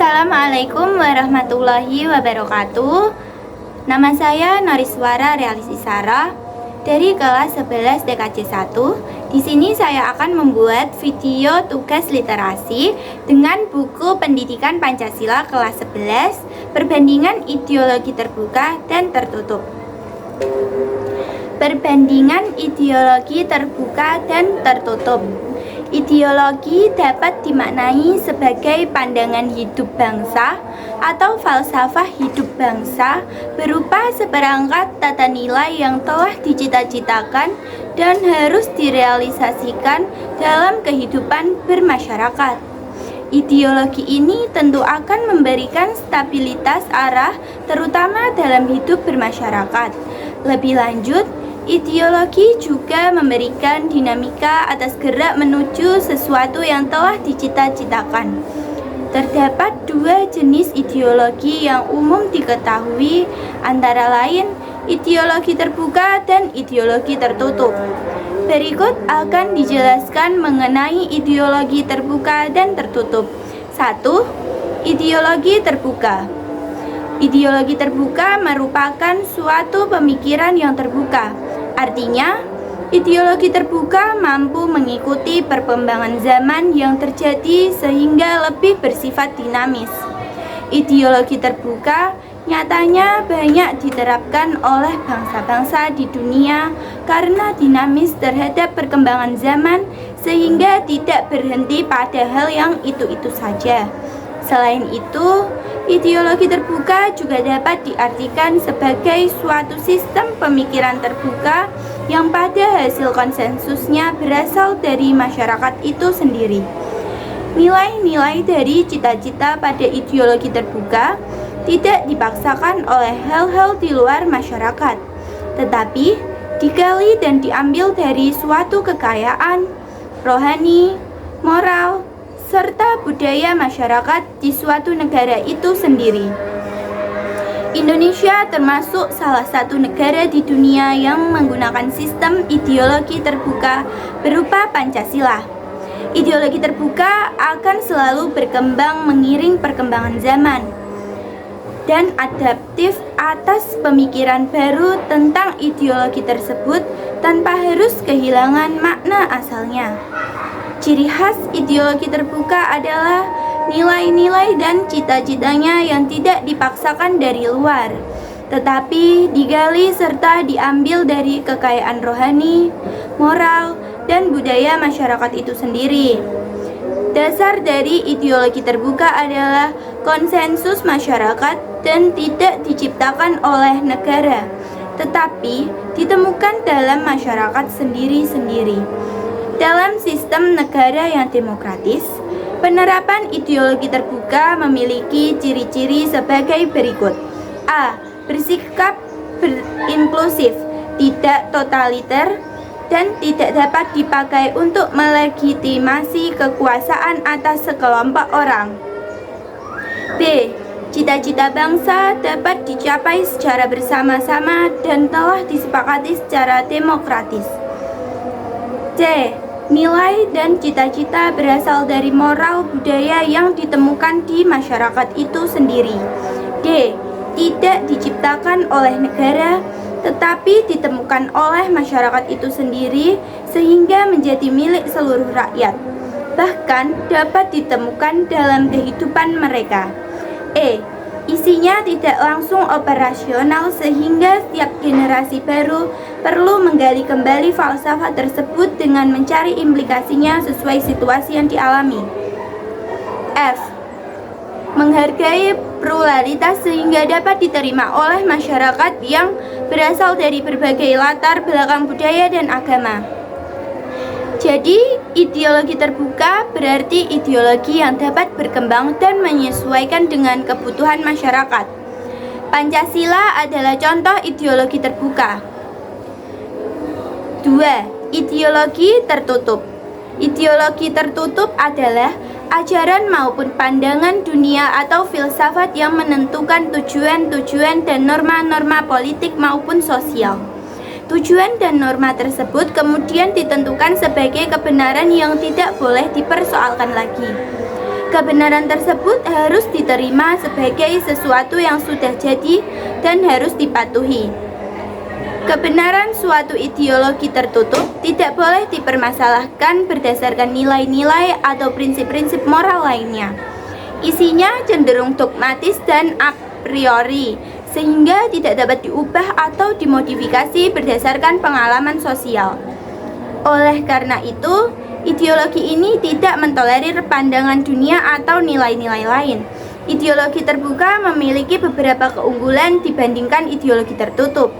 Assalamualaikum warahmatullahi wabarakatuh. Nama saya Noriswara Realisi Sarah dari kelas 11 DKJ 1. Di sini saya akan membuat video tugas literasi dengan buku Pendidikan Pancasila kelas 11, Perbandingan Ideologi Terbuka dan Tertutup. Perbandingan ideologi terbuka dan tertutup. Ideologi dapat dimaknai sebagai pandangan hidup bangsa atau falsafah hidup bangsa berupa seperangkat tata nilai yang telah dicita-citakan dan harus direalisasikan dalam kehidupan bermasyarakat. Ideologi ini tentu akan memberikan stabilitas arah terutama dalam hidup bermasyarakat. Lebih lanjut, ideologi juga memberikan dinamika atas gerak menuju sesuatu yang telah dicita-citakan. Terdapat dua jenis ideologi yang umum diketahui, antara lain ideologi terbuka dan ideologi tertutup. Berikut akan dijelaskan mengenai ideologi terbuka dan tertutup. 1. Ideologi terbuka. Ideologi terbuka merupakan suatu pemikiran yang terbuka. Artinya, ideologi terbuka mampu mengikuti perkembangan zaman yang terjadi sehingga lebih bersifat dinamis. Ideologi terbuka nyatanya banyak diterapkan oleh bangsa-bangsa di dunia karena dinamis terhadap perkembangan zaman sehingga tidak berhenti pada hal yang itu-itu saja. Selain itu, ideologi terbuka juga dapat diartikan sebagai suatu sistem pemikiran terbuka yang pada hasil konsensusnya berasal dari masyarakat itu sendiri. Nilai-nilai dari cita-cita pada ideologi terbuka tidak dipaksakan oleh hal-hal di luar masyarakat, tetapi digali dan diambil dari suatu kekayaan rohani, moral, serta budaya masyarakat di suatu negara itu sendiri. Indonesia termasuk salah satu negara di dunia yang menggunakan sistem ideologi terbuka berupa Pancasila. Ideologi terbuka akan selalu berkembang mengiring perkembangan zaman dan adaptif atas pemikiran baru tentang ideologi tersebut tanpa harus kehilangan makna asalnya. Ciri khas ideologi terbuka adalah nilai-nilai dan cita-citanya yang tidak dipaksakan dari luar, tetapi digali serta diambil dari kekayaan rohani, moral, dan budaya masyarakat itu sendiri. Dasar dari ideologi terbuka adalah konsensus masyarakat dan tidak diciptakan oleh negara, tetapi ditemukan dalam masyarakat sendiri-sendiri. Dalam sistem negara yang demokratis, penerapan ideologi terbuka memiliki ciri-ciri sebagai berikut. A. Bersikap berinklusif, tidak totaliter, dan tidak dapat dipakai untuk melegitimasi kekuasaan atas sekelompok orang. B. Cita-cita bangsa dapat dicapai secara bersama-sama dan telah disepakati secara demokratis. C. Nilai dan cita-cita berasal dari moral budaya yang ditemukan di masyarakat itu sendiri. D. Tidak diciptakan oleh negara, tetapi ditemukan oleh masyarakat itu sendiri sehingga menjadi milik seluruh rakyat. Bahkan dapat ditemukan dalam kehidupan mereka. E. Isinya tidak langsung operasional sehingga setiap generasi baru perlu menggali kembali falsafah tersebut dengan mencari implikasinya sesuai situasi yang dialami. F. Menghargai pluralitas sehingga dapat diterima oleh masyarakat yang berasal dari berbagai latar belakang budaya dan agama. Jadi, ideologi terbuka berarti ideologi yang dapat berkembang dan menyesuaikan dengan kebutuhan masyarakat. Pancasila adalah contoh ideologi terbuka. 2. Ideologi tertutup. Ideologi tertutup adalah ajaran maupun pandangan dunia atau filsafat yang menentukan tujuan-tujuan dan norma-norma politik maupun sosial. Tujuan dan norma tersebut kemudian ditentukan sebagai kebenaran yang tidak boleh dipersoalkan lagi. Kebenaran tersebut harus diterima sebagai sesuatu yang sudah jadi dan harus dipatuhi. Kebenaran suatu ideologi tertutup tidak boleh dipermasalahkan berdasarkan nilai-nilai atau prinsip-prinsip moral lainnya. Isinya cenderung dogmatis dan a priori, sehingga tidak dapat diubah atau dimodifikasi berdasarkan pengalaman sosial. Oleh karena itu, ideologi ini tidak mentolerir pandangan dunia atau nilai-nilai lain. Ideologi terbuka memiliki beberapa keunggulan dibandingkan ideologi tertutup.